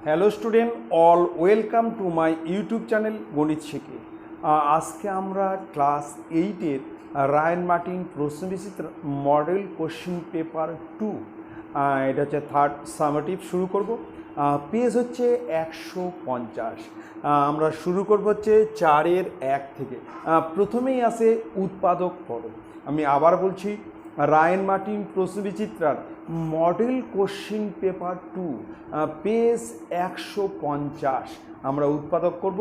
Hello student, all welcome to my YouTube channel গণিত শিখে। আজকে আমরা ক্লাস 8-এর রায়ান মার্টিন প্রশ্নবিচিত্র মডেল কোশ্চিন পেপার 2, এটা হচ্ছে থার্ড সামেটিভ শুরু করব। পেজ হচ্ছে 150। আমরা শুরু করব হচ্ছে 4-1 থেকে। প্রথমেই আসে উৎপাদক করো। আমি আবার বলছি, রায়ান মার্টিন প্রশ্নবিচিত্রার মডেল কোশ্চিন পেপার 2, পেজ 150 আমরা উৎপাদক করব।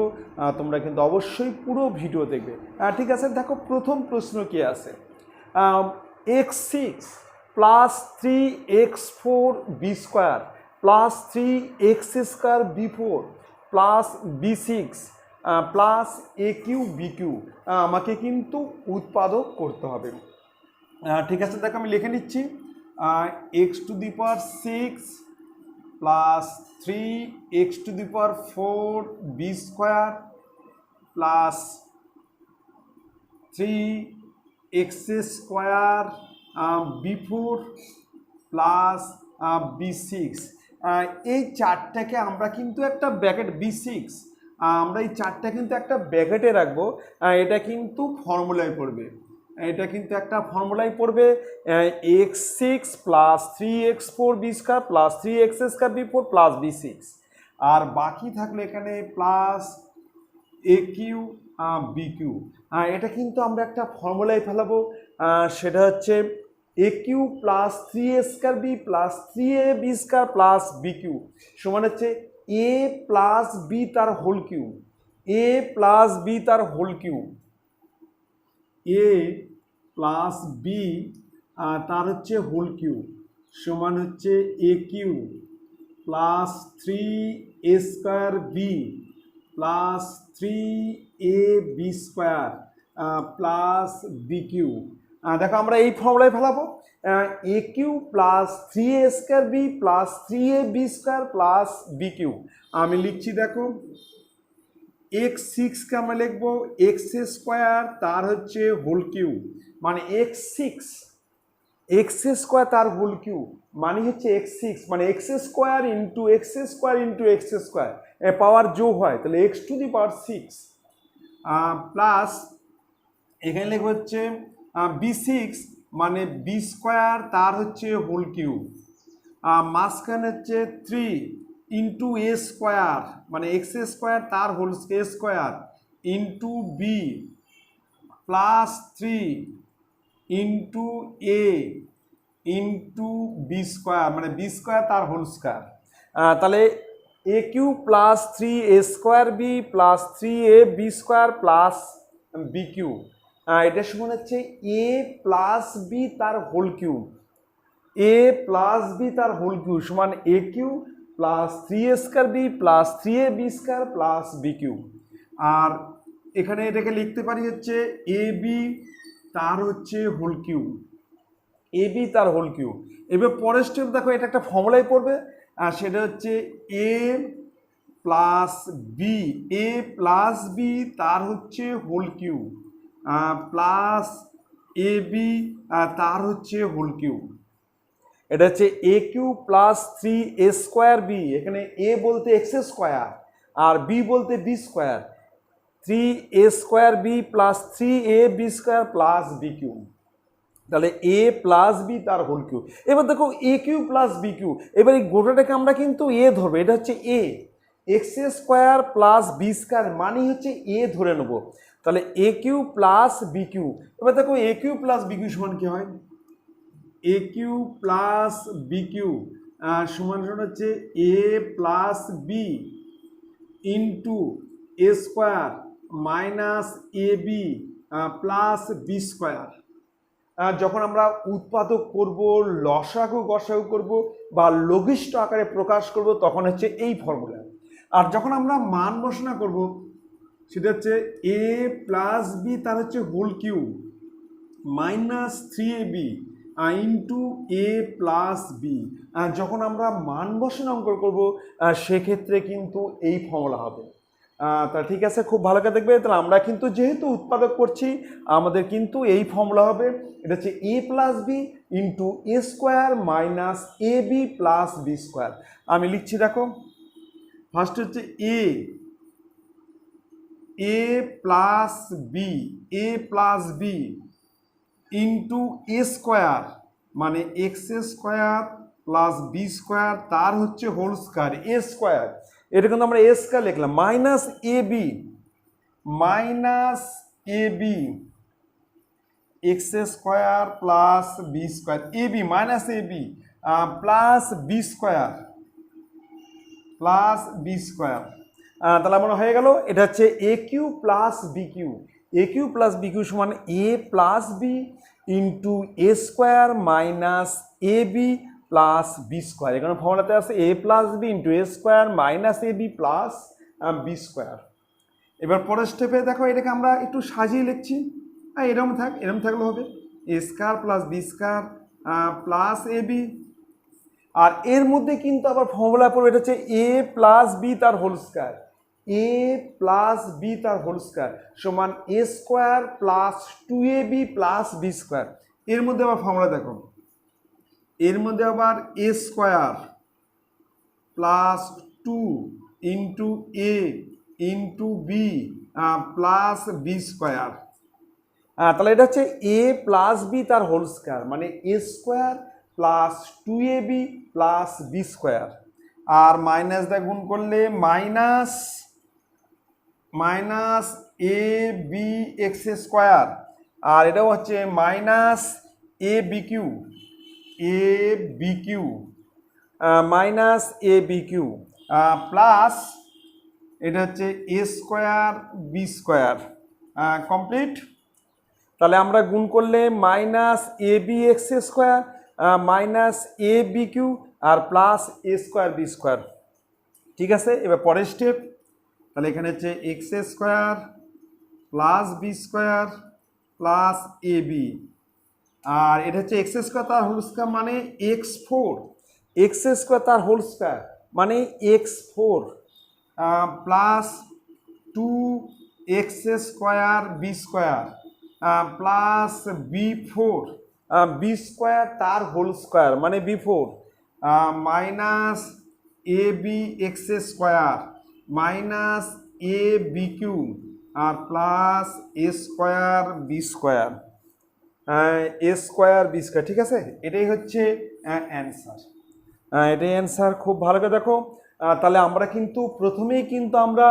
তোমরা কিন্তু অবশ্যই পুরো ভিডিও দেখবে। ঠিক আছে, দেখো প্রথম প্রশ্ন কি আছে। x6 plus 3x4 B square plus 3x square B plus b6 plus a3 b3 আমাকে কিন্তু উৎপাদক করতে হবে। ঠিক আছে, দেখো আমি লিখে নিচ্ছি। x⁴ plus 3x⁴ B square plus 3x square B plus b6। এই চারটাকে আমরা কিন্তু একটা ব্র্যাকেট b6, আমরা এই চারটা কিন্তু একটা ব্র্যাকেটে রাখবো। এটা কিন্তু ফর্মুলায় পড়বে, এটা কিন্তু একটা ফর্মুলায় পড়বে। x6 plus 3x4 B square plus 3x square B plus b6, আর বাকি থাকলে এখানে প্লাস a3 b3। এটা কিন্তু আমরা একটা ফর্মুলায় ফেলাবো, সেটা হচ্ছে a3 plus 3a square B plus 3ab square plus b3 সমান হচ্ছে a প্লাস বি তার whole cube, a plus B তার whole cube, a plus B তার হচ্ছে হোল কিউব সমান হচ্ছে এ cube plus 3a square B plus 3ab square plus B cube. দেখো আমরা এই ফর্মুলায় ফেলাবো, A cube plus 3a square B plus 3ab square plus B cube. আমি লিখছি, দেখো x6কে আমরা লিখবো এক্স স্কোয়ার তার হচ্ছে হোল কিউব, মানে এক্স স্কোয়ার তার হোল কিউব মানে হচ্ছে x6, মানে x square into x square into x square পাওয়ার যোগ হয়, তাহলে x⁴ প্লাস এখানে লিখবো হচ্ছে b6, মানে বি স্কোয়ার তার হচ্ছে হোল কিউব, মাঝখানে হচ্ছে 3 ইন্টু এ স্কোয়ার, মানে এক্স স্কোয়ার তার whole square into B plus 3 into এ ইন্টু বি স্কোয়ার, মানে বি স্কোয়ার তার হোল স্কোয়ার। তাহলে এ cube plus 3a square B plus 3ab square plus B cube, এটা সমান হচ্ছে এ প্লাস বি তার whole cube, A plus B তার whole cube সমান A cube plus 3a square B plus 3ab square plus B cube. আর এখানে এটাকে লিখতে পারি হচ্ছে এ বি তার হচ্ছে হোল কিউব, এ বি তার হোল কিউব। এবার পরের স্টেপ দেখো, এটা একটা ফর্মুলায় পড়বে, আর সেটা হচ্ছে এ plus b, a plus B তার হচ্ছে whole cube plus a b তার হচ্ছে হোল কিউব। এটা হচ্ছে এ cube plus 3a square b, এখানে এ বলতে এক্স স্কোয়ার আর বি বলতে b square, 3a square B plus 3ab square plus B cube. তাহলে এ প্লাস বি তার হোল কিউ। এবার দেখো a cube plus B cube, এবার এই গোটাটাকে আমরা কিন্তু এ ধরবো, এটা হচ্ছে a, x square plus b square মানে হচ্ছে এ ধরে নেবো। তাহলে এ কিউ প্লাস বি কিউ, এবার দেখো a cube plus B cube সমান কি হয়, a cube plus B cube সমান হচ্ছে এ plus b into A square minus a b plus b square. যখন আমরা উৎপাদক করব, লসাগু গসাগু করব বা লঘিষ্ঠ আকারে প্রকাশ করব, তখন হচ্ছে এই ফর্মুলা। আর যখন আমরা মান বসানো করব, সেটা হচ্ছে এ প্লাস বি তার হচ্ছে whole cube minus 3ab into a plus b. যখন আমরা মান বসানো অঙ্ক করব, সেক্ষেত্রে কিন্তু এই ফর্মুলা হবে। তা ঠিক আছে, খুব ভালো করে দেখবে। তাহলে আমরা কিন্তু যেহেতু উৎপাদক করছি, আমাদের কিন্তু এই ফর্মুলা হবে, এটা হচ্ছে এ plus b into A square minus a b plus b square. আমি লিখছি, দেখো ফার্স্ট হচ্ছে এ প্লাস বি ইন্টু এ স্কোয়ার মানে x square plus b square তার হচ্ছে হোল স্কোয়ার এ স্কোয়ার, এটা কিন্তু আমরা এ স্কোয়ার লিখলাম, minus a b x square plus b square minus a b plus b square তাহলে আমার হয়ে গেল এটা হচ্ছে এ কিউ প্লাস বি কিউ সমান a plus b into A square minus a b plus b square, এখানে ফর্মুলাতে আছে এ plus b into A square minus a b plus b square. এবার পরের স্টেপে দেখো এটাকে আমরা একটু সাজিয়ে লিখছি, এরকম থাকলে হবে a square plus b square plus a b, আর এর মধ্যে কিন্তু আবার ফর্মুলা পড়বে এটা হচ্ছে এ প্লাস বি তার হোল স্কোয়ার সমান a square plus 2ab plus b square. এর মধ্যে আবার ফর্মুলা দেখো, এর মধ্যে আবার a square plus 2 into A into B plus b square, তাহলে এটা হচ্ছে এ প্লাস বি তার হোল স্কোয়ার মানে a square plus 2ab plus b square, আর মাইনাস দিয়ে গুণ করলে minus a b x square, আর এটাও হচ্ছে minus a b cube minus a b cube plus এটা হচ্ছে a square b square complete. তাহলে আমরা গুণ করলে minus a b x square minus a b cube আর plus a square b square, ঠিক আছে। এবার পরের স্টেপ, তাহলে এখানে হচ্ছে x square plus b square plus a b, আর এটা হচ্ছে এক্স স্কোয়ার তার হোল স্কোয়ার মানে এক্স স্কোয়ার তার হোল স্কোয়ার মানে x4 plus 2x square b square plus b4 b square তার হোল স্কোয়ার মানে b4 minus a b x square minus a b cube আর plus a square b square ঠিক আছে। এটাই হচ্ছে answer, এটাই অ্যান্সার। খুব ভালো করে দেখো, তাহলে আমরা কিন্তু প্রথমেই কিন্তু আমরা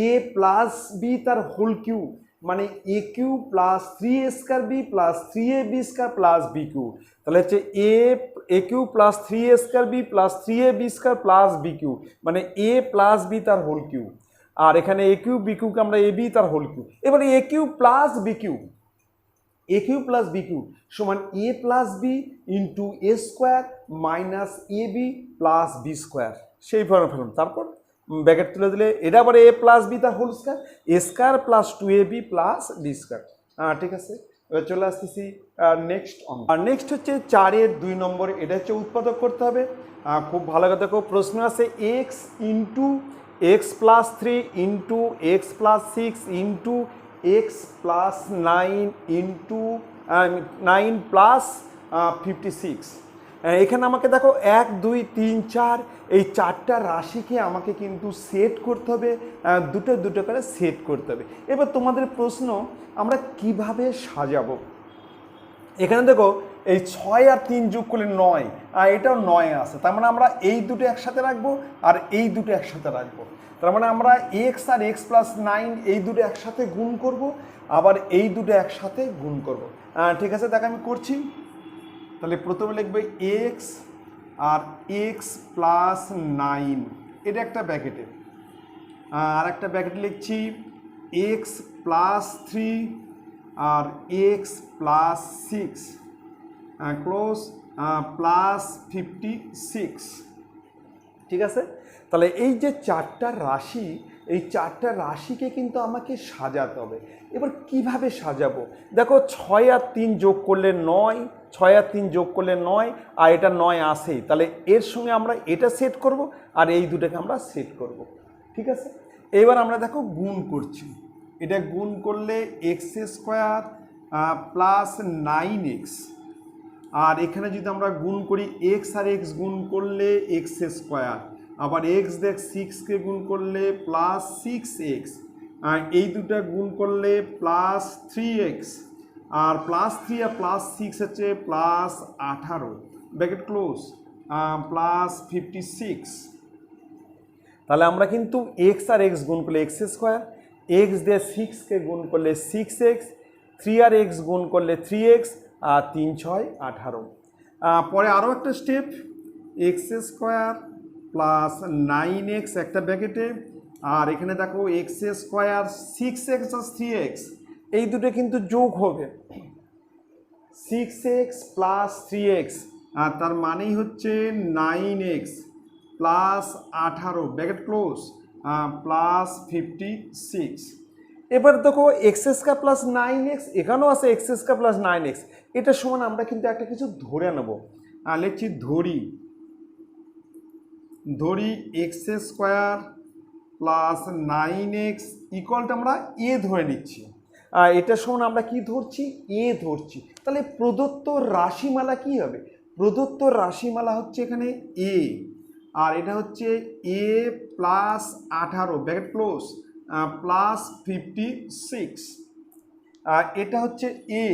এ প্লাস বি তার হোল কিউ মানে a cube plus 3a square B plus 3ab square plus B cube, তাহলে হচ্ছে এ cube plus 3a square B plus 3ab square plus B cube মানে এ প্লাস বি তার whole cube, আর এখানে a cube b কিউকে আমরা a b তার whole cube. এবারে a cube plus B cube সমান a plus b into A square minus a b plus b square, সেই ফর্মে ফেলুন, তারপর ব্র্যাকেট তুলে দিলে এটা আবার এ প্লাস বি তার whole square a square plus 2ab plus b square, ঠিক আছে। এবার চলে আসতেছি নেক্সট অঙ্ক, আর নেক্সট হচ্ছে 4-এর 2 নম্বর, এটা হচ্ছে উৎপাদক করতে হবে। খুব ভালো করে দেখো, প্রশ্ন আছে x into x plus 3 into x plus 6 into x plus 9 into 9 plus 56। এখানে আমাকে দেখো 1 2 3 4 এই 4টা রাশিকে আমাকে কিন্তু সেট করতে হবে, দুটো করে সেট করতে হবে। এবার তোমাদের প্রশ্ন আমরা কিভাবে সাজাবো, এখানে দেখো এই 6 আর 3 যোগ করলে 9, এটাও 9 আছে, তার মানে আমরা এই দুটো একসাথে রাখবো আর এই দুটো একসাথে রাখবো, তার মানে আমরা এক্স আর এক্স প্লাস 9 এই দুটো একসাথে গুণ করব, আবার এই দুটো একসাথে গুণ করব, ঠিক আছে। দেখো আমি করছি, তাহলে প্রথমে লিখবে এক্স আর এক্স প্লাস 9, এটা একটা ব্র্যাকেটে, আর একটা ব্র্যাকেটে লিখছি এক্স প্লাস 3 আর এক্স প্লাস 6 ক্লোজ প্লাস 56, ঠিক আছে। তাহলে এই যে 4টা রাশি, এই 4টা রাশিকে কিন্তু আমাকে সাজাতে হবে। এবার কিভাবে সাজাবো, দেখো 6 আর 3 যোগ করলে 9, 6 আর 3 যোগ করলে 9, আর এটা 9 আসেই, তাহলে এর সঙ্গে আমরা এটা সেট করব আর এই দুটোকে আমরা সেট করব, ঠিক আছে। এবার আমরা দেখো গুণ করছি, এটা গুণ করলে এক্স স্কোয়ার প্লাস 9x, আর এখানে যদি আমরা গুণ করি এক্স আর এক্স গুণ করলে এক্স স্কোয়ার, আবার এক্স দেখ সিক্সকে গুণ করলে প্লাস সিক্স এক্স, আর এই দুটা গুণ করলে প্লাস থ্রি এক্স, আর প্লাস থ্রি আর প্লাস সিক্স হচ্ছে প্লাস 18 ব্র্যাকেট ক্লোজ প্লাস 56। তাহলে আমরা কিন্তু এক্স আর এক্স গুণ করলে এক্স স্কোয়ার, এক্স দিয়ে সিক্সকে গুণ করলে সিক্স এক্স, থ্রি আর এক্স গুণ করলে থ্রি এক্স, আর 3 6 18। পরে আরও একটা step, x square plus 9x একটা ব্র্যাকেটে, আর এখানে দেখো এক্স স্কোয়ার 6x আর 3x, এই দুটো কিন্তু যোগ হবে 6x প্লাস 3x, আর তার মানেই হচ্ছে 9x plus 18 bracket close plus 56। এবার দেখো এক্স স্কোয়ার প্লাস 9x, এখানেও আছে এক্স স্কোয়ার প্লাস 9x, এটা সমান আমরা কিন্তু একটা কিছু ধরে নেব। লিখছি ধরি এক্স স্কোয়ার প্লাস 9x ইকুয়ালটা আমরা এ ধরে নিচ্ছি, এটা সমান আমরা কি ধরছি, এ ধরছি। তাহলে প্রদত্ত রাশিমালা কি হবে, প্রদত্ত রাশিমালা হচ্ছে এখানে এ, আর এটা হচ্ছে এ প্লাস 18 ব্র্যাকেট ক্লোজ প্লাস 56, এটা হচ্ছে এ,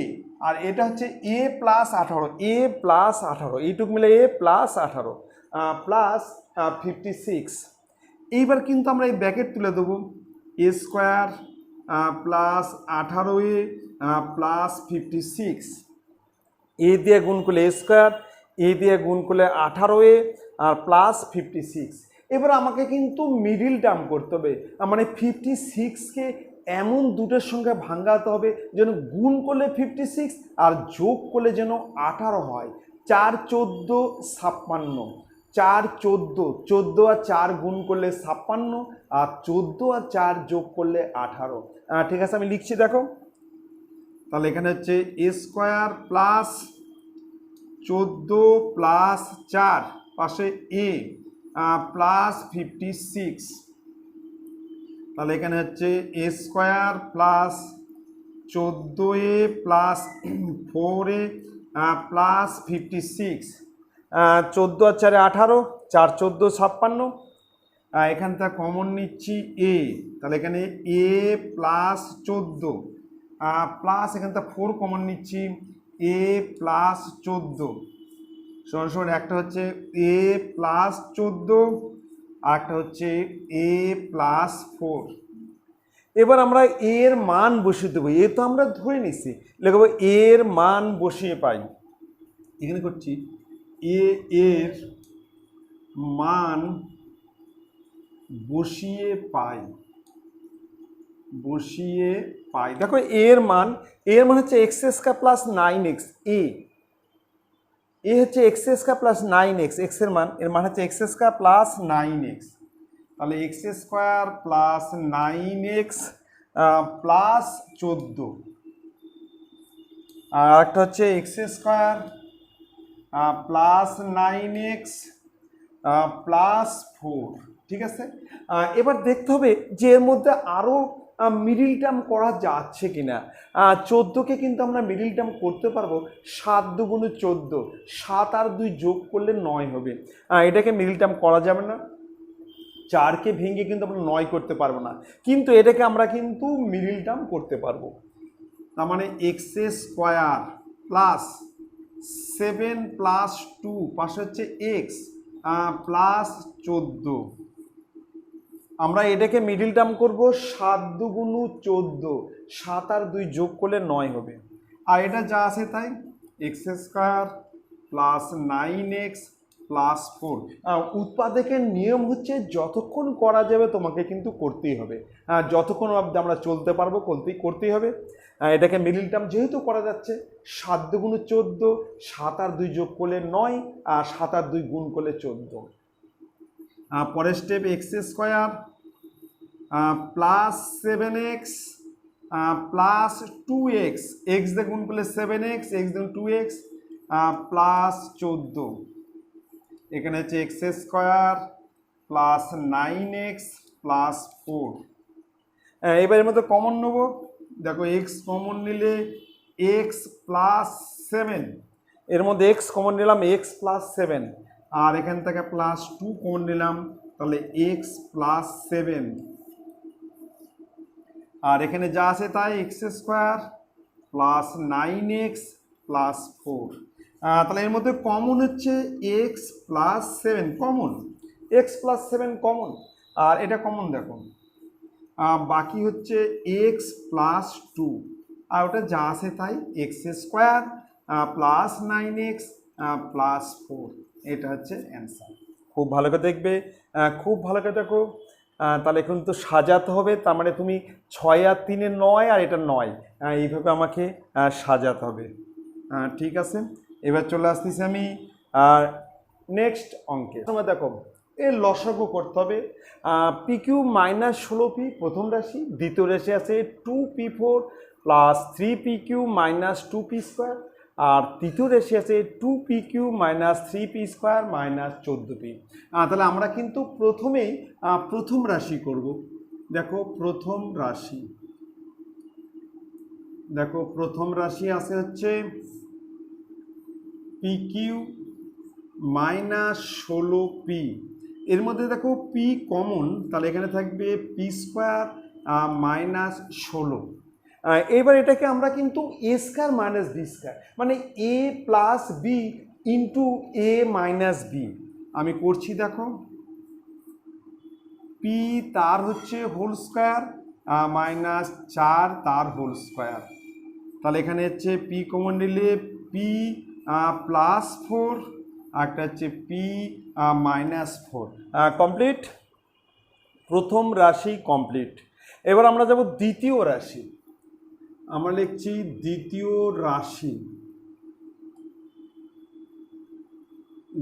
আর এটা হচ্ছে এ প্লাস 18, এ প্লাস 18 এইটুকু মিলে এ প্লাস 18 প্লাস 56। এইবার কিন্তু আমরা এই ব্র্যাকেট তুলে দেবো, এ স্কোয়ার প্লাস 18a প্লাস 56, এ দিয়ে গুণ করলে এ স্কোয়ার, এ দিয়ে গুণ করলে 18a আর প্লাস 56। এবার আমাকে কিন্তু মিডিল টার্ম করতে হবে, মানে 56কে এমন দুটোর সঙ্গে ভাঙাতে হবে যেন গুণ করলে 56 আর যোগ করলে যেন 18 হয়। 4 14 56, 4 14, 14 আর 4 গুণ করলে 56, আর 14 আর 4 যোগ করলে 18। ঠিক আছে, আমি লিখছি দেখো। তাহলে এখানে হচ্ছে এ স্কোয়ার প্লাস 14 প্লাস 4 পাশে এ প্লাস 56, তাহলে এখানে হচ্ছে a square plus 14a plus 4a plus 56, 14 আর 4 18, 4 14 56, এখান থেকে কমন নিচ্ছি এ, তাহলে এখানে এ প্লাস 14 প্লাস এখান থেকে 4 কমন নিচ্ছি এ প্লাস 14 সমান সমান একটা হচ্ছে এ প্লাস 14 আর একটা হচ্ছে এ প্লাস 4। এবার আমরা এর মান বসিয়ে দেবো, এ তো আমরা ধরে নিচ্ছি, লিখবো এর মান বসিয়ে পাই, এখানে করছি এর মান বসিয়ে পাই, দেখো এর মান হচ্ছে এক্স স্কোয়ার প্লাস 9x, এ হচ্ছে এক্স স্কোয়ার প্লাস 9x, এর মান হচ্ছে এক্স স্কোয়ার প্লাস 9x, তাহলে x square plus 9x plus 14, আর একটা হচ্ছে x square plus 9x plus 4। ঠিক আছে, এবার দেখতে হবে যে এর মধ্যে আরও মিডিল টার্ম করা যাচ্ছে কিনা। 14কে কিন্তু আমরা মিডিল টার্ম করতে পারবো, 7 2 14, 7 আর 2 যোগ করলে 9 হবে, এটাকে মিডিল টার্ম করা যাবে না। 4কে ভেঙে কিন্তু আমরা 9 করতে পারবো না, কিন্তু এটাকে আমরা কিন্তু মিডিল টার্ম করতে পারবো। তার মানে এক্স স্কোয়ার প্লাস 7 প্লাস 2 পাশে হচ্ছে এক্স প্লাস 14, আমরা এটাকে মিডিল টার্ম করবো 7 2 14, 7 আর 2 যোগ করলে 9 হবে, আর এটা যা আছে তাই x square plus 9x plus 4। উৎপাদকের নিয়ম হচ্ছে যতক্ষণ করা যাবে তোমাকে কিন্তু করতেই হবে, যতক্ষণ অবধি আমরা চলতে পারবো করতেই হবে। এটাকে মিডিল টার্ম যেহেতু করা যাচ্ছে, 7 2 14, 7 আর 2 যোগ করলে 9, আর 7 আর 2 গুণ করলে 14। পরের step x square plus 7x plus 2x, x দিয়ে গুণ করলে 7x, এক্স দিয়ে 2x প্লাস 14, এখানে হচ্ছে x square plus 9x plus 4। এবার এর মধ্যে কমন নেব, দেখো এক্স কমন নিলে এক্স প্লাস 7, এর মধ্যে এক্স কমন নিলাম এক্স প্লাস 7, আর এখান থেকে প্লাস 2 কমন নিলাম তাহলে এক্স প্লাস 7, আর এখানে যা আছে তাই x square plus 9x plus 4। তাহলে এর মধ্যে কমন হচ্ছে x plus 7, common x plus 7 common, আর এটা কমন দেখো। বাকি হচ্ছে এক্স প্লাস 2, আর ওটা যা আছে তাই x square plus 9x plus 4, এটা হচ্ছে অ্যান্সার। খুব ভালো করে দেখবে, খুব ভালো করে দেখো। তাহলে কিন্তু সাজাতে হবে, তার মানে তুমি 6 আর 3 9, আর এটা 9, এইভাবে আমাকে সাজাতে হবে। ঠিক আছে, এবার চলে আসতেছি আমি নেক্সট অঙ্কে। তোমরা দেখো এর লসাগু করতে হবে। PQ মাইনাস 16P প্রথম রাশি, দ্বিতীয় রাশি আছে 2P4 plus 3PQ minus 2P square, আর তৃতীয় রাশি আছে 2PQ minus 3P square minus 14P। তাহলে আমরা কিন্তু প্রথমেই প্রথম রাশি করব। দেখো প্রথম রাশি, দেখো প্রথম রাশি আছে হচ্ছে PQ মাইনাস 16P, এর মধ্যে দেখো P কমন, তাহলে এখানে থাকবে P স্কোয়ার মাইনাস 16। এবার এটাকে আমরা কিন্তু এ স্কোয়ার মাইনাস বি স্কোয়ার, মানে a plus b into A minus B আমি করছি। দেখো পি তার হচ্ছে হোল স্কোয়ার মাইনাস 4 তার হোল স্কোয়ার, তাহলে এখানে হচ্ছে পি কমন নিলে পি প্লাস 4, একটা হচ্ছে পি মাইনাস 4। কমপ্লিট, প্রথম রাশি কমপ্লিট। এবার আমরা যাব দ্বিতীয় রাশি। আমরা লিখছি দ্বিতীয় রাশি।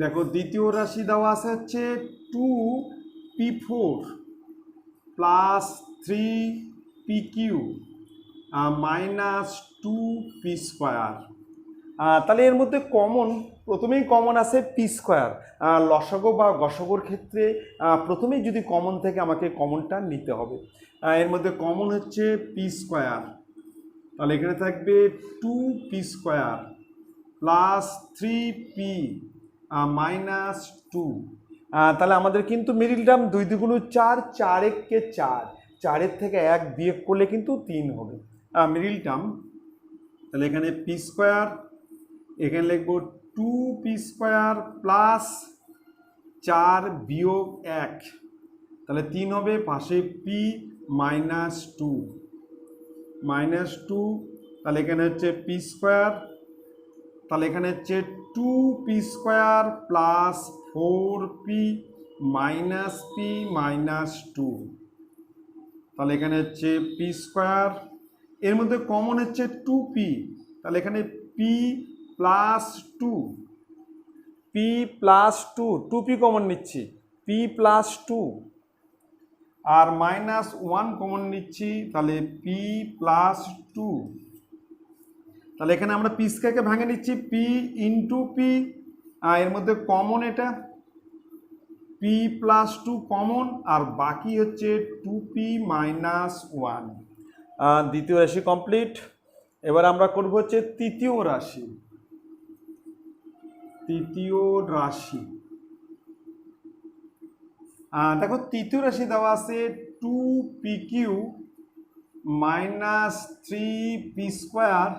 দেখো দ্বিতীয় রাশি দেওয়া আছে হচ্ছে 2P4 plus 3PQ minus 2P square. তাহলে এর মধ্যে কমন, প্রথমেই কমন আছে পি স্কোয়ার। লসাগু বা গসাগুর ক্ষেত্রে প্রথমেই যদি কমন থেকে আমাকে কমনটা নিতে হবে। এর মধ্যে কমন হচ্ছে পি স্কোয়ার, তাহলে এখানে থাকবে 2P square plus 3P minus 2। তাহলে আমাদের কিন্তু মিডিল টার্ম 2 2 4, 4 1 4, 4 থেকে 1 বিয়োগ করলে কিন্তু 3 হবে মিডিল টার্ম। তাহলে এখানে পি স্কোয়ার, এখানে লিখব 2P স্কোয়ার প্লাস 4 বিয়োগ 1, তাহলে 3 হবে, পাশে পি মাইনাস 2 মাইনাস 2, তাহলে এখানে হচ্ছে পি স্কোয়ার, তাহলে এখানে হচ্ছে 2P square plus 4P minus P minus 2, তাহলে এখানে হচ্ছে পি স্কোয়ার। এর মধ্যে কমন হচ্ছে 2P, তাহলে এখানে P plus 2, P plus 2, 2P common নিচ্ছি, পি প্লাস 2, আর মাইনাস 1 কমন নিচ্ছি, তাহলে পি প্লাস 2। তাহলে এখানে আমরা পি স্কোয়ারকে ভাঙে নিচ্ছি পি ইন্টু পি, এর মধ্যে কমন এটা পি প্লাস 2 কমন, আর বাকি হচ্ছে 2P মাইনাস 1। দ্বিতীয় রাশি কমপ্লিট। এবার আমরা করব হচ্ছে তৃতীয় রাশি। তৃতীয় রাশি, দেখো তৃতীয় রাশি দেওয়া আছে 2PQ minus 3P square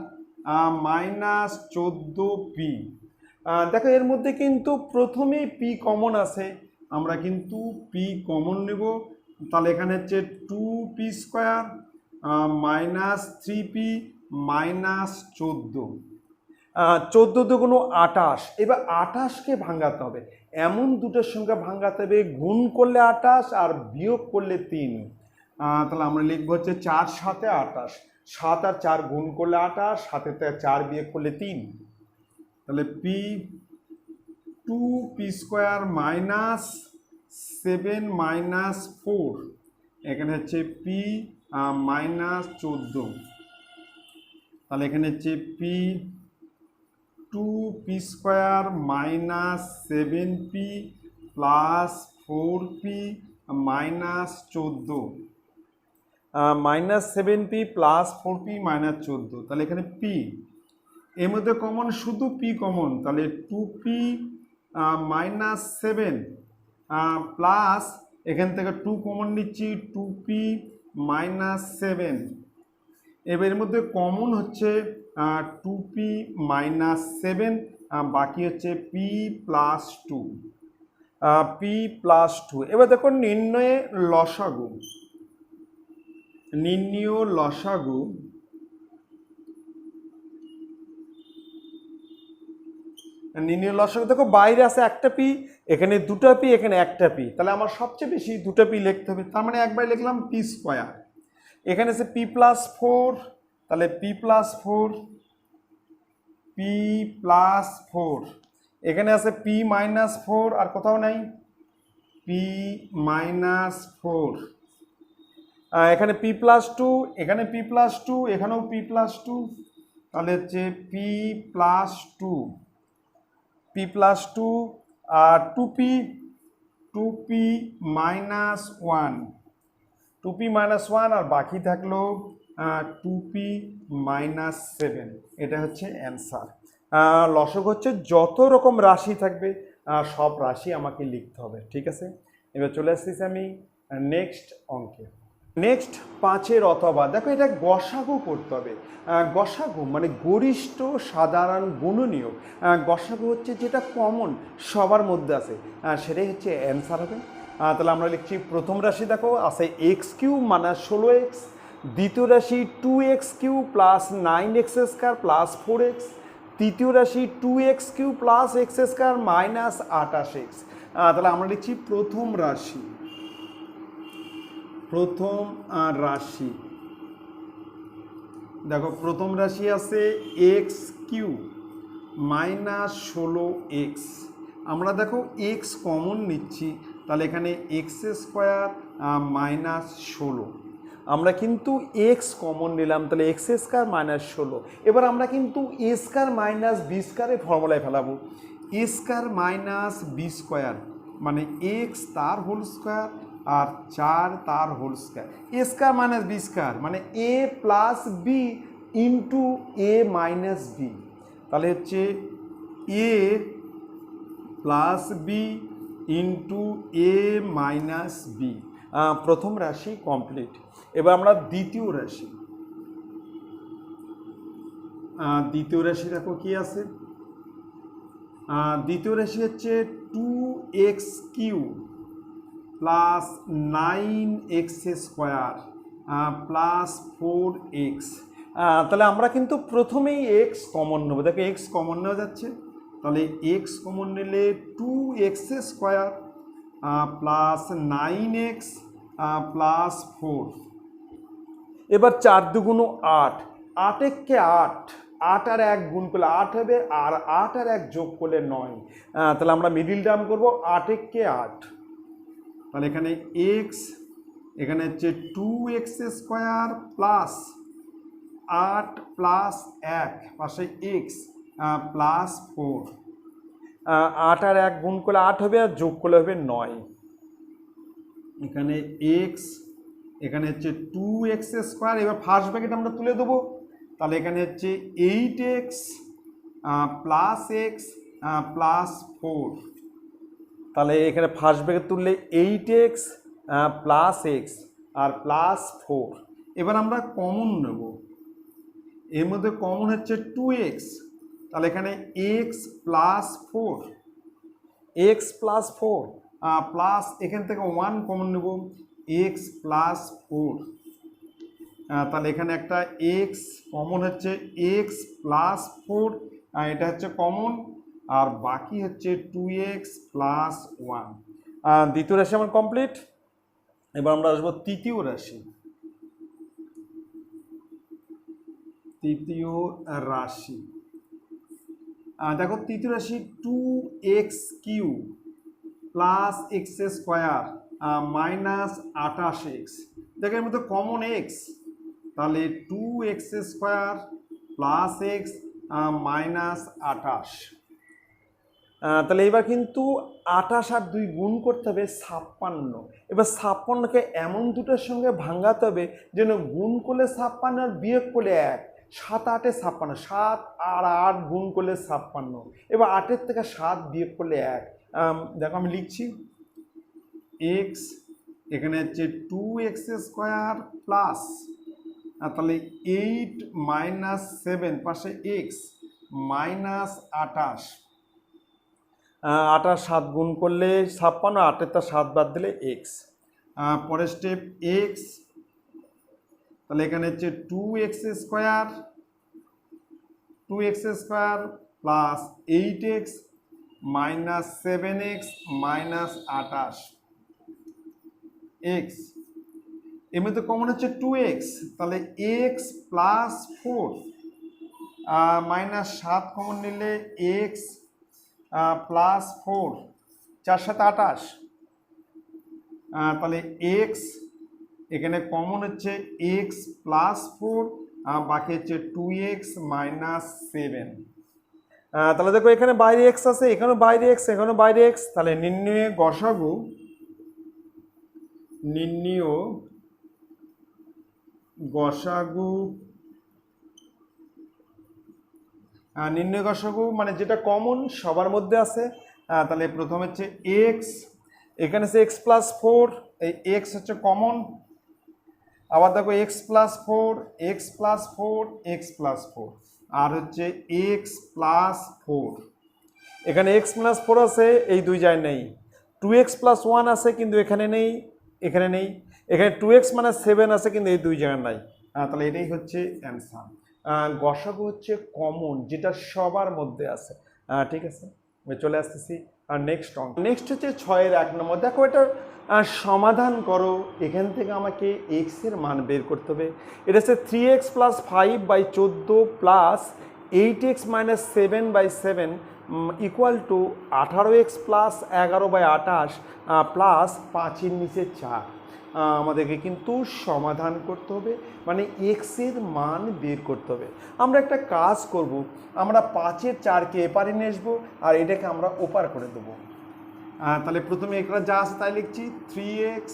minus 14P। দেখো এর মধ্যে কিন্তু প্রথমেই পি কমন আছে, আমরা কিন্তু পি কমন নেব, তাহলে এখানে হচ্ছে 2P square minus 3P minus 14, 14 দুগুণ 28। এবার 28কে ভাঙাতে হবে, এমন দুটো সংখ্যা ভাঙাতে হবে গুণ করলে 28 আর বিয়োগ করলে 3। তাহলে আমরা লিখবো হচ্ছে 4 7 28, 7 আর 4 গুণ করলে 28, 7 থেকে 4 বিয়োগ করলে 3, তাহলে P 2P square minus 7 minus 4, এখানে হচ্ছে পি মাইনাস 14, তাহলে এখানে হচ্ছে P 2P square minus 7P plus 4P minus 14, minus 7P plus 4P minus 14, তাহলে এখানে পি, এর মধ্যে কমন শুধু পি কমন, তাহলে 2P মাইনাস 7 প্লাস এখান থেকে 2 কমন নিচ্ছি, 2p মাইনাস 7। এবার এর মধ্যে কমন হচ্ছে 2p মাইনাস 7, বাকি হচ্ছে p প্লাস 2, p প্লাস 2। এবার দেখো নির্ণয়ে লসাগু, নির্ণীয় লসাগু দেখো বাইরে আছে একটা পি, এখানে দুটা পি, এখানে একটা পি, তাহলে আমার সবচেয়ে বেশি দুটা পি লিখতে হবে। তার মানে একবার লিখলাম পি স্কোয়ার, এখানে আছে পি প্লাস 4, তাহলে পি প্লাস 4, পি প্লাস 4, এখানে আছে পি মাইনাস 4, আর কোথাও নাই পি মাইনাস 4, এখানে পি প্লাস 2, এখানে পি প্লাস 2, এখানেও পি প্লাস 2, তাহলে হচ্ছে পি প্লাস 2, পি প্লাস 2 আর 2p মাইনাস 1, 2p মাইনাস 1, আর বাকি থাকলো 2p মাইনাস 7। এটা হচ্ছে অ্যান্সার। লসক হচ্ছে যত রকম রাশি থাকবে সব রাশি আমাকে লিখতে হবে, ঠিক আছে। এবার চলে আসতেছি আমি নেক্সট অঙ্কে। নেক্সট 5-এর অথবা, দেখো এটা গসাগু করতে হবে। গসাগু মানে গরিষ্ঠ সাধারণ গুণনীয়ক। গসাগু হচ্ছে যেটা কমন সবার মধ্যে আছে, সেটাই হচ্ছে অ্যান্সার হবে। তাহলে আমরা লিখছি প্রথম রাশি, দেখো আছে এক্স কিউ মানে 16x, দ্বিতীয় রাশি 2x cube plus 9x square plus 4x, তৃতীয় রাশি 2x cube plus x square minus 28x। তাহলে আমরা লিখছি প্রথম রাশি, প্রথম রাশি, দেখো প্রথম রাশি আছে এক্স কিউ মাইনাস 16x, আমরা দেখো এক্স কমন নিচ্ছি, তাহলে এখানে এক্স স্কোয়ার মাইনাস 16, আমরা কিন্তু এক্স কমন নিলাম, তাহলে এক্স স্কোয়ার মাইনাস 16। এবার আমরা কিন্তু এ স্কোয়ার মাইনাস বি স্কোয়ারের ফর্মুলায় ফেলাবো, এ স্কোয়ার মাইনাস বি স্কোয়ার মানে এক্স তার হোল স্কোয়ার আর 4 তার whole square, a square minus b square মানে a plus b into A minus B, তাহলে হচ্ছে এ প্লাস বি ইন্টু এ মাইনাস বি। প্রথম রাশি কমপ্লিট। এবার আমরা দ্বিতীয় রাশি, দ্বিতীয় রাশি দেখো কি আছে, দ্বিতীয় রাশি হচ্ছে 2x cube plus 9x square plus 4x। তাহলে আমরা কিন্তু প্রথমেই এক্স কমন নেবো, দেখো এক্স কমন নেওয়া যাচ্ছে, তাহলে এক্স কমন নিলে 2x square plus 9x plus 4। এবার 4 দুগুণ 8, 8 একে 8, 8 আর 1 গুণ করলে 8 হবে, আর 8 আর 1 যোগ করলে 9। তাহলে আমরা মিডিল টার্ম করবো 8 একে 8, তাহলে এখানে এক্স, এখানে হচ্ছে 2x স্কোয়ার প্লাস 8 প্লাস 1 পাশে এক্স প্লাস 4, 8 আর 1 গুণ করলে 8 হবে, আর যোগ করলে হবে 9। এখানে এক্স, এখানে হচ্ছে 2x স্কোয়ার, এবার ফার্স্ট ব্র্যাকেট আমরা তুলে দেবো, তাহলে এখানে হচ্ছে 8x প্লাস এক্স প্লাস 4, তাহলে এখানে ফার্স্ট ব্র্যাকেট তুললে 8x প্লাস এক্স আর প্লাস 4। এবার আমরা কমন নেব, এর মধ্যে কমন হচ্ছে 2x, তাহলে এখানে x plus 4, x plus 4 plus এখান থেকে 1 কমন নেব, x প্লাস 4, তাহলে এখানে একটা x কমন হচ্ছে x প্লাস 4, এটা হচ্ছে কমন, আর বাকি হচ্ছে 2x প্লাস 1। দ্বিতীয় রাশি আমার কমপ্লিট। এবার আমরা আসবো তৃতীয় রাশি, তৃতীয় রাশি, দেখো তৃতীয় রাশি 2x cube plus x square minus 28x, দেখো এর মধ্যে কমন x, তাহলে 2x square plus x minus 28। তাহলে এবার কিন্তু 28 আর 2 গুণ করতে হবে 56। এবার 56কে এমন দুটোর সঙ্গে ভাঙাতে হবে যেন গুণ করলে 56 আর বিয়োগ করলে 1, 7 8 56, 7 আর 8 গুণ করলে 56, এবার 8-এর থেকে 7 বিয়োগ করলে 1। দেখো আমি লিখছি x এখানে হচ্ছে 2x² প্লাস তাহলে 8 মাইনাস 7 পাশে এক্স মাইনাস 28, 28 7 গুণ করলে 56, 8 তা 7 বাদ দিলে এক্স। পরের স্টেপ এক্স, তাহলে এখানে হচ্ছে 2x² plus 8x minus 7x minus 28 x. এর মধ্যে কমন হচ্ছে 2x, তাহলে x প্লাস 4 মাইনাস 7 কমন নিলে x প্লাস 4, 4 7 28, তাহলে x এখানে কমন হচ্ছে x প্লাস 4, বাকি হচ্ছে 2x মাইনাস 7। তাহলে দেখো এখানে বাইরে x আছে, এখানেও বাইরে x, এখানেও বাইরে x, তাহলে নির্ণয় গসাগু মানে যেটা কমন সবার মধ্যে আছে, তাহলে প্রথম হচ্ছে x, এখানে হচ্ছে x প্লাস 4, এই x হচ্ছে কমন, আবার দেখো x plus 4, x plus 4, x plus 4, আর হচ্ছে x প্লাস 4, এখানে x প্লাস 4 আছে, এই দুই জায়গায় নেই। 2x প্লাস 1 আছে কিন্তু এখানে নেই, এখানে নেই। এখানে 2x মানে 7 আছে কিন্তু এই দুই জায়গায় নাই, তাহলে এটাই হচ্ছে অ্যান্সার। গসাগু হচ্ছে কমন, যেটা সবার মধ্যে আছে। ঠিক আছে, আমি চলে আসতেছি আর নেক্সট হচ্ছে 6-এর 1 নম্বর। দেখো এটা সমাধান করো, এখান থেকে আমাকে x এর মান বের করতে হবে। এটা হচ্ছে 3x plus 5/14 plus 8x minus 7/7 equal to 18x plus 11/28 plus 5-এর নিচে 4। আমাদেরকে কিন্তু সমাধান করতে হবে, মানে x এর মান বের করতে হবে। আমরা একটা কাজ করব, আমরা 5-এর 4কে এপারে নিয়ে আসবো আর এটাকে আমরা ওপার করে দেবো। তাহলে প্রথমে এখানে যা আছে তাই লিখছি, 3x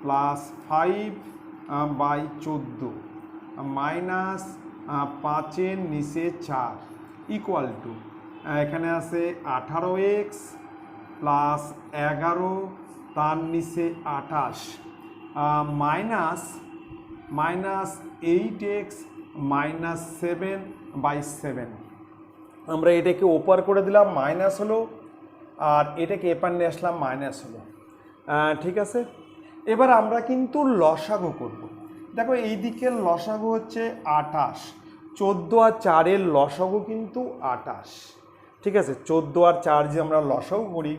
প্লাস 5/14 মাইনাস 5-এর নিচে 4 ইকুয়াল টু, এখানে আছে 18x প্লাস 11 তার নিচে 28 মাইনাস 8x মাইনাস 7/7। আমরা এটাকে ওপার করে দিলাম, মাইনাস হলো, আর এটাকে এপার নিয়ে আসলাম, মাইনাস হলো। ঠিক আছে, এবার আমরা কিন্তু লসাগু করব। দেখো এই দিকের লসাগু হচ্ছে 28, 14 আর 4-এর লসাগু কিন্তু 28। ঠিক আছে, 14 আর 4 যে আমরা লসাগু করি,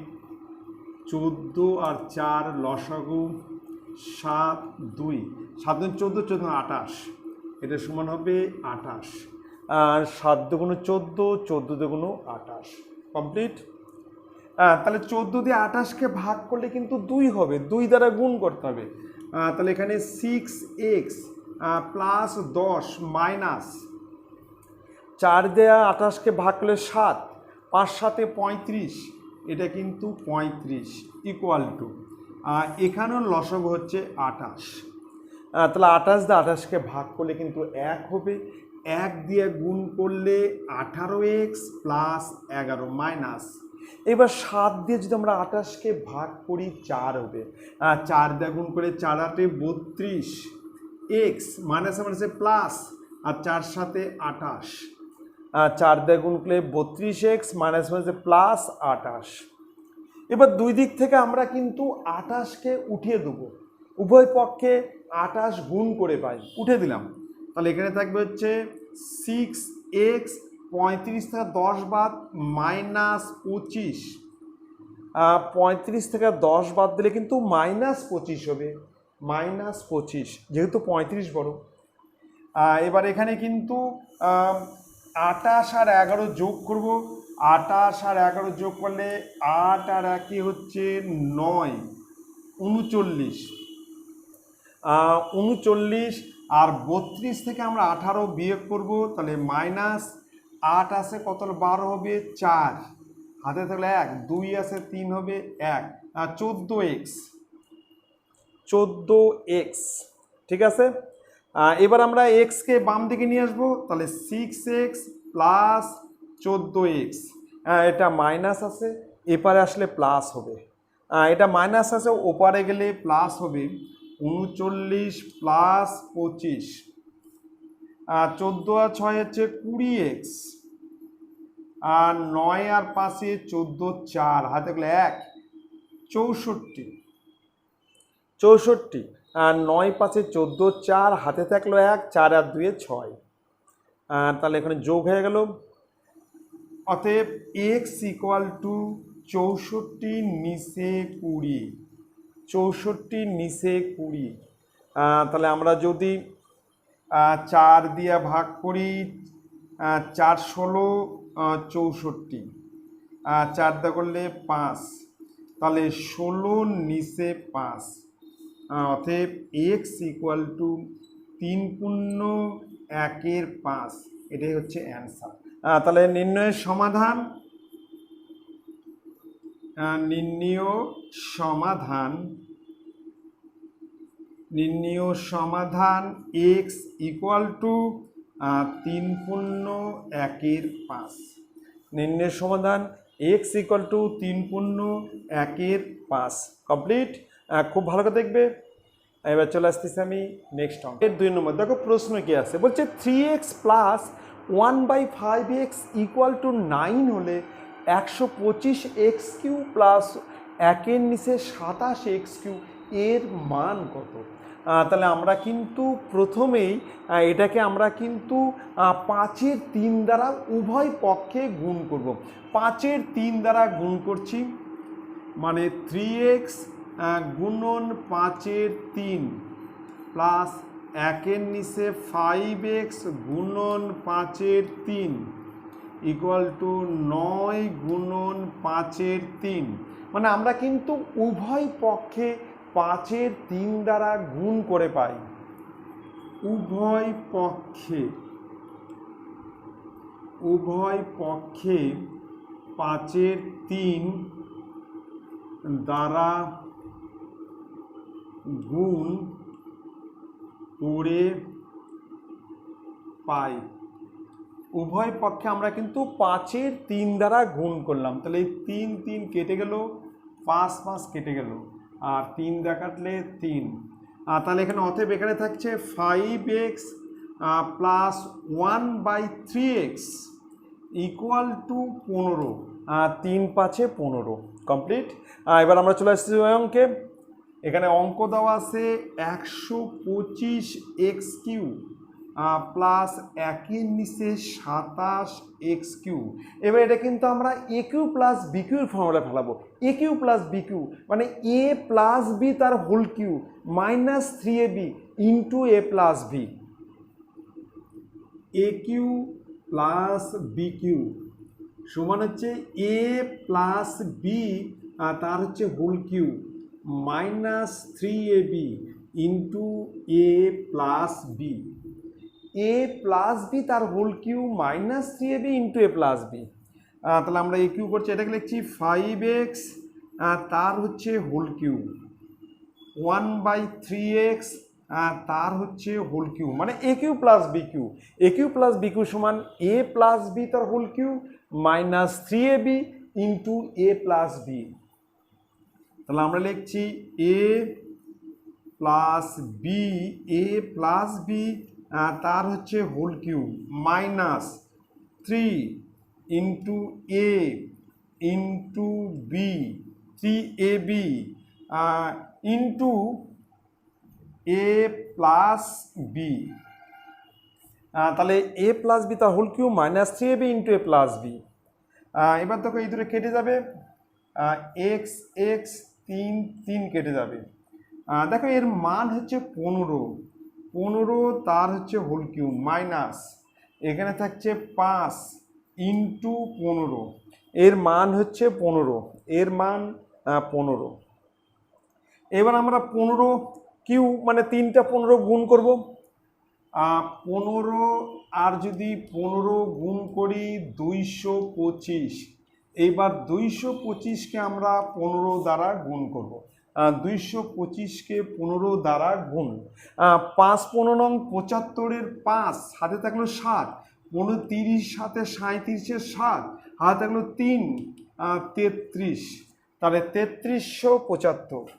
14 আর 4 লসাগু 7 2, 7 2 14, 14 28, এটা সমান হবে 28, আর 7 2 14, 14 2 28, কমপ্লিট। তাহলে 14 দিয়ে 28কে ভাগ করলে কিন্তু 2 হবে, 2 দ্বারা গুণ করতে হবে। তাহলে এখানে 6x প্লাস 10 মাইনাস 4 দিয়ে 28কে ভাগ করলে 7, 5 7 35, এটা কিন্তু 35 ইকুয়াল টু, এখানেও লসাগু হচ্ছে 28। তাহলে 28 দিয়ে 28কে ভাগ করলে কিন্তু 1 হবে, 1 দিয়ে গুণ করলে 18x প্লাস 11 মাইনাস, এবার 7 দিয়ে যদি আমরা 28কে ভাগ করি 4 হবে, 4 দিয়ে গুণ করে 4 8 32, x মাইনাসে মাইনাসে প্লাস, আর 4 7 28, 4 দিয়ে গুণ করলে 32x মাইনাস মাইনাসে প্লাস 28। এবার দুই দিক থেকে আমরা কিন্তু 28কে উঠিয়ে দেবো, উভয় পক্ষে 28 গুণ করে পাই, উঠে দিলাম। তাহলে এখানে থাকবে হচ্ছে 6x, 35 থেকে 10 বাদ মাইনাস 25, 35 থেকে 10 বাদ দিলে কিন্তু মাইনাস 25 হবে, মাইনাস 25, যেহেতু 35 বড়। এবার এখানে কিন্তু 28 আর 11 যোগ করব, 28 আর 11 যোগ করলে 8 আর 1 হচ্ছে 9, 39, 39, আর 32 থেকে আমরা 18 বিয়োগ করব, তাহলে মাইনাস 8 আছে কত 12 হবে 4, হাতে থাকলে 1, 2 আছে 3 হবে 1, 14x। ঠিক আছে, এবার আমরা এক্সকে বাম দিকে নিয়ে আসবো, তাহলে 6x প্লাস 14x, এটা মাইনাস আছে, এপারে আসলে প্লাস হবে, এটা মাইনাস আছে, ওপারে গেলে প্লাস হবে 39 প্লাস 25, 14 আর 6 হচ্ছে 20x, আর 9 আর 5 14, 4 হাতে গেলে 1, 64, 64, আর 9 5 14, 4 হাতে থাকলো 1, 4 আর 2 6, তাহলে এখানে যোগ হয়ে গেল। অতএব x ইকুয়াল টু 64 নিচে 20, 64 নিচে 20, তাহলে আমরা যদি 4 দিয়ে ভাগ করি, 4 16 64, 4 দিয়ে করলে 5, তাহলে 16 নিচে 5, অতএব x ইকুয়াল টু 3 পূর্ণ 1 5, এটাই হচ্ছে অ্যান্সার। তাহলে নির্ণয়ের সমাধান, নির্ণয় সমাধান x ইকুয়াল টু 3 পূর্ণ 1 5, নির্ণয়ের সমাধান x ইকুয়াল টু 3 পূর্ণ 1 5 কমপ্লিট। খুব ভালো করে দেখবে। এবার চলে আসতেছি আমি নেক্সট অঙ্ক। এর 2 নম্বর দেখো প্রশ্ন কি আছে, বলছে 3x plus 1/5x equal to 9 হলে 125x³ প্লাস 1 নিচে 27x³ এর মান কত? তাহলে আমরা কিন্তু প্রথমেই এটাকে আমরা কিন্তু 5-এর 3 দ্বারা উভয় পক্ষে গুণ করব। 5-এর 3 দ্বারা গুণ করছি, মানে 3x গুণন 5-এর 3 প্লাস 1 নিচে 5x গুণন 5-এর 3 ইকুয়াল টু 9 গুণন 5-এর 3, মানে আমরা কিন্তু উভয় পক্ষে 5-এর 3 দ্বারা গুণ করে পাই। উভয় পক্ষে 5-এর 3 দ্বারা গুণ করে পাই। উভয় পক্ষে আমরা কিন্তু 5-এর 3 দ্বারা গুণ করলাম, তাহলে এই 3 3 কেটে গেল, 5 5 কেটে গেল, আর 3 দিয়ে কাটলে 3, তাহলে এখানে অতএব এখানে থাকছে 5x plus 1/3x equal to 15, 3 5 15 complete. এবার আমরা চলে আসছি ওই অঙ্কে। এখানে অঙ্ক দেওয়া আছে 125x³ প্লাস 1 নিচে 27x³। এবার এটা কিন্তু আমরা AQ প্লাস BQ ফর্মুলা ফেলাবো। AQ প্লাস BQ মানে A প্লাস B তার whole cube minus 3AB into A plus B। AQ plus BQ সমান হচ্ছে A প্লাস B তার হচ্ছে whole cube minus 3AB into A plus B। A plus B তার whole cube minus 3AB into A plus b. তাহলে আমরা AQ করছি, এটাকে লিখছি 5x তার হচ্ছে হোল কিউ 1/3x তার হচ্ছে হোল কিউ, মানে AQ plus BQ। AQ plus BQ সমান A প্লাস B তার whole cube minus 3AB into A plus B। তাহলে আমরা লিখছি A plus b, A plus B তার হচ্ছে whole cube minus 3 into A into b 3AB into A plus b. তাহলে A plus B তার whole cube minus 3AB into A plus b. এবার দেখো এই দুটো কেটে যাবে, x x 3 3 কেটে যাবে। দেখো এর মান হচ্ছে 15 তার হচ্ছে হোল কিউ মাইনাস এখানে থাকছে 5 ইন্টু 15, এর মান হচ্ছে 15, এর মান 15। এবার আমরা 15 কিউ মানে 3টা 15 গুণ করব, 15 আর যদি 15 গুণ করি 225। এইবার 225কে আমরা 15 দ্বারা গুণ করব, 225কে 15 দ্বারা গুণ। 5 15 নং 75-এর 5 হাতে থাকলো 7, 30 সাথে 37-এর 7 হাতে থাকলো 3 33, তাহলে 3375,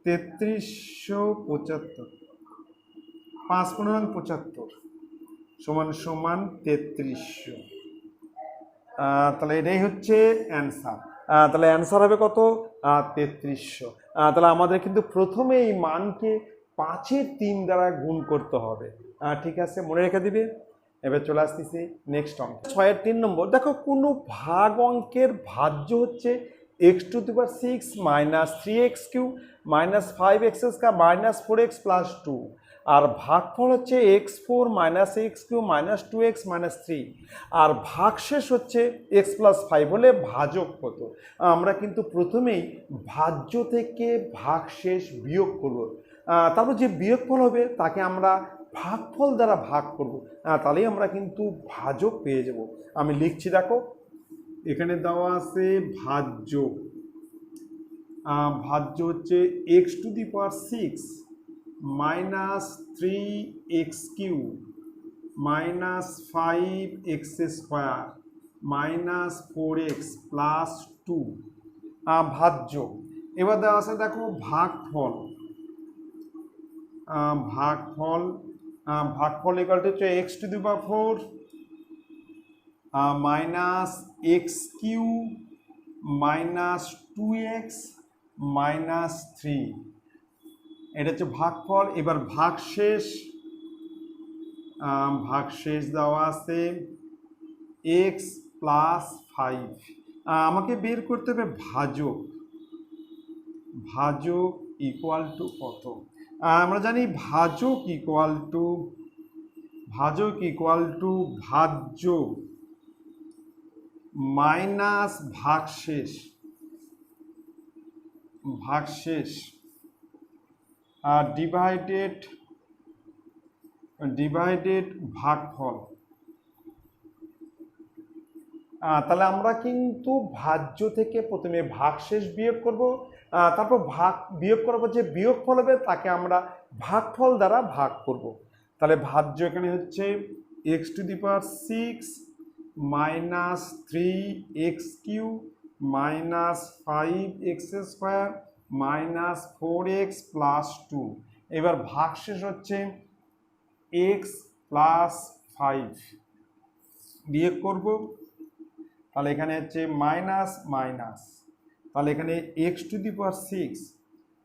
3375, 5×75 সমান সমান 3300। তাহলে এটাই হচ্ছে অ্যান্সার। তাহলে অ্যান্সার হবে কত? 3300। তাহলে আমাদের কিন্তু প্রথমে এই মানকে 5/3 দ্বারা গুণ করতে হবে। ঠিক আছে, মনে রেখে দিবে। এবার চলে আসতেছি নেক্সট অঙ্ক, 6-3 নম্বর। দেখো, কোনো ভাগ অঙ্কের ভাজ্য হচ্ছে x⁶ minus 3x³ minus 5x² minus 4x plus 2, আর ভাগফল হচ্ছে x4 minus x³ minus 2x minus 3, আর ভাগশেষ হচ্ছে x প্লাস 5 হলে ভাজক কত? আমরা কিন্তু প্রথমেই ভাজ্য থেকে ভাগশেষ বিয়োগ করব, তারপর যে বিয়োগফল হবে তাকে আমরা ভাগফল দ্বারা ভাগ করব, তাহলেই আমরা কিন্তু ভাজক পেয়ে যাব। আমি লিখছি, দেখো এখানে দেওয়া আছে ভাজ্য। ভাজ্য হচ্ছে x⁶ minus 3x³ minus 5x² minus 4x plus 2 ভাজ্য। এবার দেওয়া আছে দেখো ভাগফল। ভাগফল ইকুয়াল টু হচ্ছে x⁴ minus x³ minus 2x minus 3, এটা হচ্ছে ভাগফল। এবার ভাগশেষ দেওয়া আছে x প্লাস 5। আমাকে বের করতে হবে ভাজক ইকুয়াল টু কত? আমরা জানি ভাজক ইকুয়াল টু ভাজ্য মাইনাস ভাগশেষ ডিভাইডেড ভাগফল। তাহলে আমরা কিন্তু ভাজ্য থেকে প্রথমে ভাগশেষ বিয়োগ করব, তারপর বিয়োগ করার পর যে বিয়োগফল হবে তাকে আমরা ভাগফল দ্বারা ভাগ করব। তাহলে ভাজ্য এখানে হচ্ছে x⁶ minus 3x³ minus 5x² minus 4x plus 2। এবার ভাগশেষ হচ্ছে x প্লাস 5, বিয়োগ করব, তাহলে এখানে হচ্ছে মাইনাস মাইনাস, তাহলে এখানে x⁶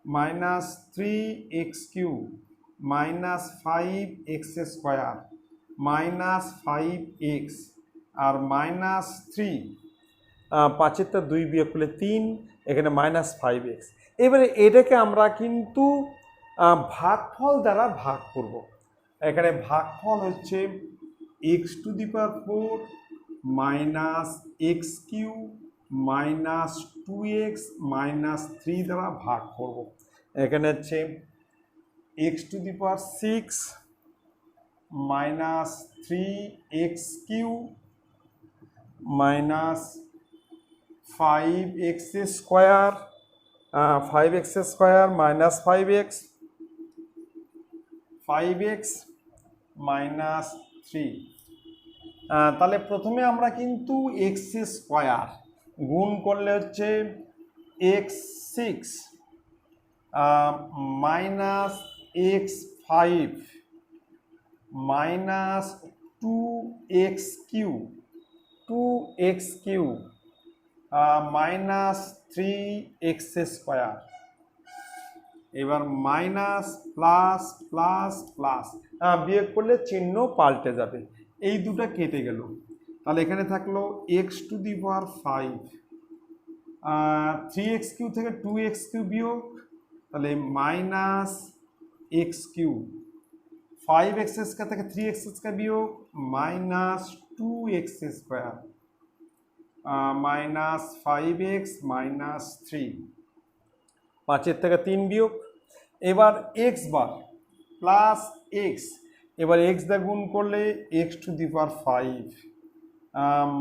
minus 3x³ minus 5x² minus 5x আর মাইনাস 3, 5-টা 2 বিয়োগ করলে 3, এখানে মাইনাস 5x। এবারে এটাকে আমরা কিন্তু ভাগফল দ্বারা ভাগ করব। এখানে ভাগফল হচ্ছে x⁴ minus x³ minus 2x minus 3 দ্বারা ভাগ করব। এখানে হচ্ছে x⁶ minus 3x³ minus 5x² minus 5x minus 3। তাহলে প্রথমে আমরা কিন্তু x² গুণ করলে হচ্ছে x6 minus x5 minus 2x³ minus 3x²। এবার মাইনাস প্লাস প্লাস প্লাস, বিয়োগ করলে চিহ্ন পাল্টে যাবে, এই দুটো কেটে গেল। তাহলে এখানে থাকলো x⁵, 3x³ থেকে 2x³ বিয়োগ, তাহলে মাইনাস x³ 5x² থেকে 3x² বিয়োগ minus 2x² minus 5x minus 3, 5 থেকে 3 বিয়োগ। এবার x বার প্লাস x, এবার x দিয়ে গুণ করলে x⁵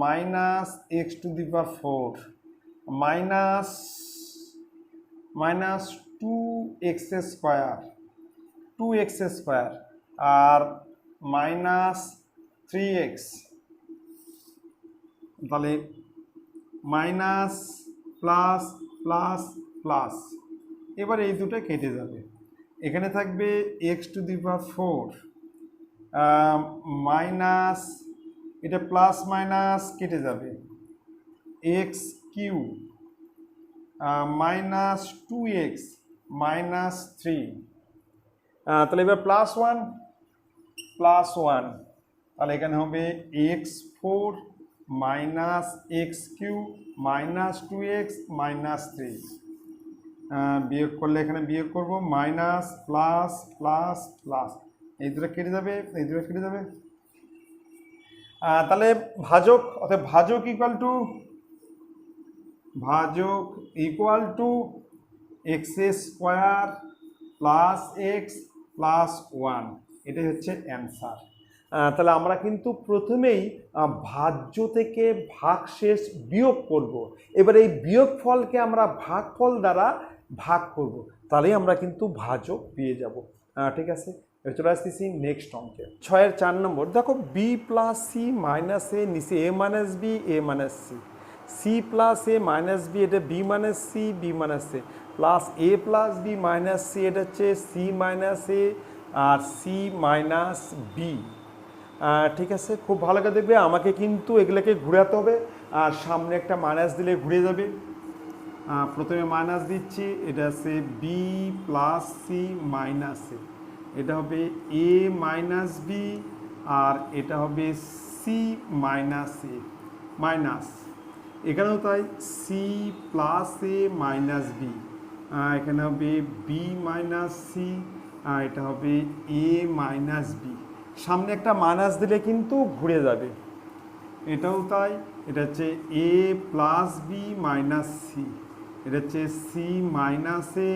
minus x⁴ minus 2x² আর মাইনাস 3x, তাহলে মাইনাস প্লাস প্লাস প্লাস, এবার এই দুটো কেটে যাবে, এখানে থাকবে x to the power 4 minus, এটা প্লাস মাইনাস কেটে যাবে, x cube minus 2x minus 3, তাহলে এবার প্লাস ওয়ান, তাহলে এখানে হবে x4 minus x cube minus 2x minus 3, বিয়োগ করলে এখানে বিয়োগ করব মাইনাস প্লাস প্লাস প্লাস, এই দুটো কেটে যাবে, এই দুটো কেটে যাবে, তাহলে ভাজক, অর্থাৎ ভাজক equal to x square plus x plus one, এটাই হচ্ছে অ্যান্সার। তাহলে আমরা কিন্তু প্রথমেই ভাজ্য থেকে ভাগশেষ বিয়োগ করব, এবার এই বিয়োগফলকে আমরা ভাগফল দ্বারা ভাগ করব, তাহলেই আমরা কিন্তু ভাজক পেয়ে যাব। ঠিক আছে, চলে আসতেছি নেক্সট অঙ্কে। 6-এর 4 নম্বর, দেখো b plus c minus a, নিচে a minus b a minus c, c plus a minus b, এটা b minus c b minus a, plus a plus b minus c, এটা হচ্ছে সি মাইনাস এ আর c minus b. ঠিক আছে, খুব ভালো করে দেখবে, আমাকে কিন্তু এগুলোকে ঘুরাতে হবে, আর সামনে একটা মাইনাস দিলে ঘুরে যাবে। প্রথমে মাইনাস দিচ্ছি, এটা আছে বি প্লাস সি মাইনাস এ, এটা হবে এ মাইনাস বি, আর এটা হবে সি মাইনাস এ মাইনাস, এখানেও তাই C plus a minus B, এখানে হবে বি মাইনাস সি, এটা হবে এ মাইনাস বি, সামনে একটা মাইনাস দিলে কিন্তু ঘুরে যাবে, এটাও তাই, এটা হচ্ছে এ প্লাস বি মাইনাস সি, এটা হচ্ছে সি মাইনাস এ,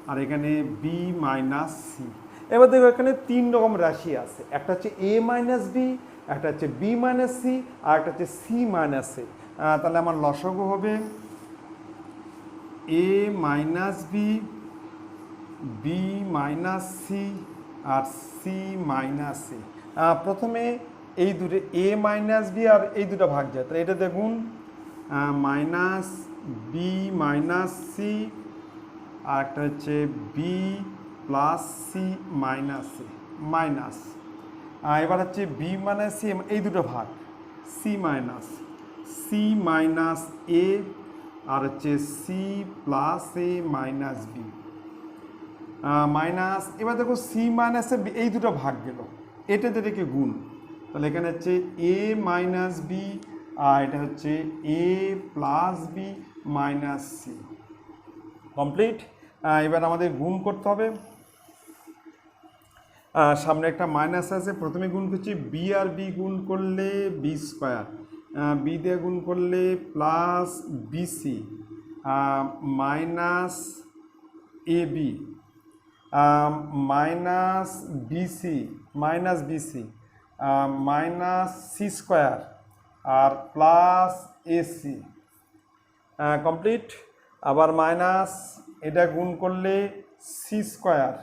আর এখানে বি মাইনাস সি। এবার দেখো এখানে 3 রকম রাশি আছে, একটা হচ্ছে এ মাইনাস বি, একটা হচ্ছে বি মাইনাস সি, আর একটা হচ্ছে সি মাইনাস এ। তাহলে আমার লসাগু হবে a minus b, b minus c আর সি মাইনাস এ। প্রথমে এই দুটো এ মাইনাস বি আর এই দুটো ভাগ যায়, তাহলে এটা দেখুন মাইনাস বি মাইনাস সি, আর একটা হচ্ছে B plus c minus a minus, এবার হচ্ছে বি মাইনাস সি, এই দুটো ভাগ সি মাইনাস এ, আর হচ্ছে C plus a minus B minus, এবার দেখো সি মাইনাসে এই দুটো ভাগ গেল, এটাতে এটাকে গুণ, তাহলে এখানে হচ্ছে এ মাইনাস বি, আর এটা হচ্ছে এ plus b minus c, complete. এবার আমাদের গুণ করতে হবে, সামনে একটা মাইনাস আছে, প্রথমে গুণ করছি বি আর বি গুণ করলে বি স্কোয়ার, বি দিয়ে গুণ করলে plus bc minus a b minus bc minus c square আর প্লাস এসি, কমপ্লিট। আবার মাইনাস, এটা গুণ করলে c square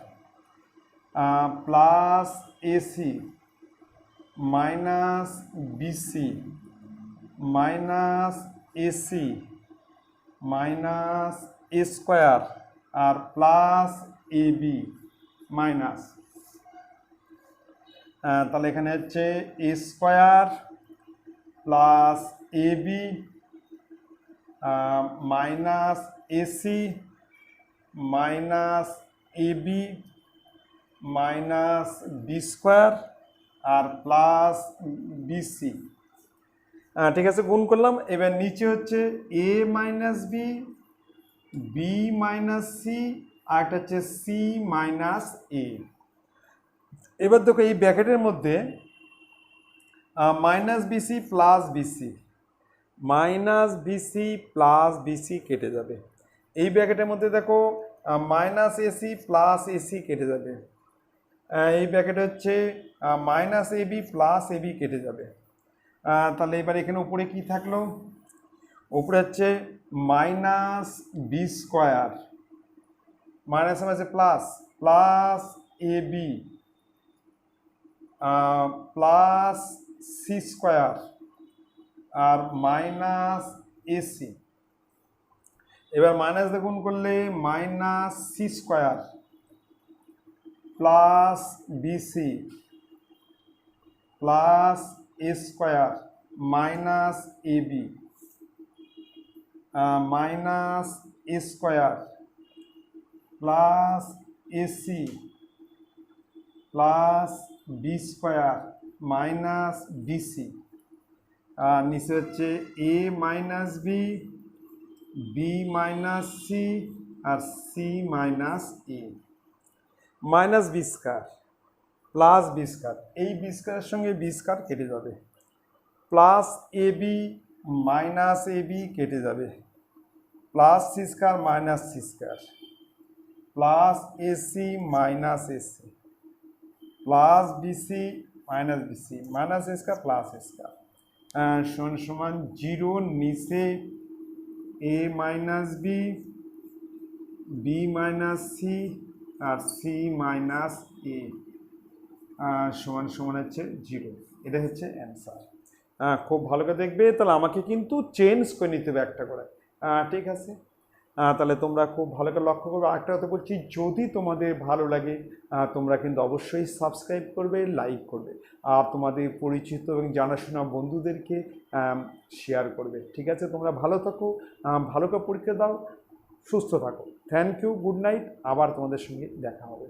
plus ac minus bc minus ac minus a square আর প্লাস এ বি মাইনাস, তাহলে এখানে হচ্ছে a square plus a b minus ac minus a b minus b square আর plus bc. ঠিক আছে, গুণ করলাম। এবার নিচে হচ্ছে a minus b, b minus c, আর একটা হচ্ছে সি মাইনাস এ। এবার দেখো এই ব্র্যাকেটের মধ্যে minus bc plus bc, minus bc plus bc কেটে যাবে। এই ব্র্যাকেটের মধ্যে দেখো মাইনাস এসি প্লাস এসি কেটে যাবে। এই ব্র্যাকেটে হচ্ছে মাইনাস এবি প্লাস এবি কেটে যাবে। তাহলে এবার এখানে উপরে কি থাকলো, উপরে হচ্ছে মাইনাস বি স্কোয়ার, মাইনাস আছে plus, plus ab plus c square আর মাইনাস এসি। এবার মাইনাস দিয়ে গুণ করলে minus c square plus bc plus a square minus ab minus a square plus ac plus b square minus bc, আর নিচে হচ্ছে a minus b, b minus c আর c minus a. Minus b square plus b square, এই b স্কোয়ারের সঙ্গে b square কেটে যাবে, plus a b minus a b কেটে যাবে, plus c square minus c square plus ac minus ac plus bc minus bc minus a square plus a square সমান সমান 0, নিচে a minus b, b minus c আর c minus a সমান সমান হচ্ছে 0। এটা হচ্ছে অ্যান্সার। খুব ভালো করে দেখবে, তাহলে আমাকে কিন্তু চেঞ্জ করে নিতে হবে একটা করে, ঠিক আছে? তাহলে তোমরা খুব ভালো করে লক্ষ্য করবে। আরেকটা কথা বলছি, যদি তোমাদের ভালো লাগে তোমরা কিন্তু অবশ্যই সাবস্ক্রাইব করবে, লাইক করবে, আর তোমাদের পরিচিত এবং জানাশোনা বন্ধুদেরকে শেয়ার করবে, ঠিক আছে? তোমরা ভালো থাকো, ভালো করে পরীক্ষা দাও, সুস্থ থাকো। থ্যাংক ইউ, গুড নাইট, আবার তোমাদের সঙ্গে দেখা হবে।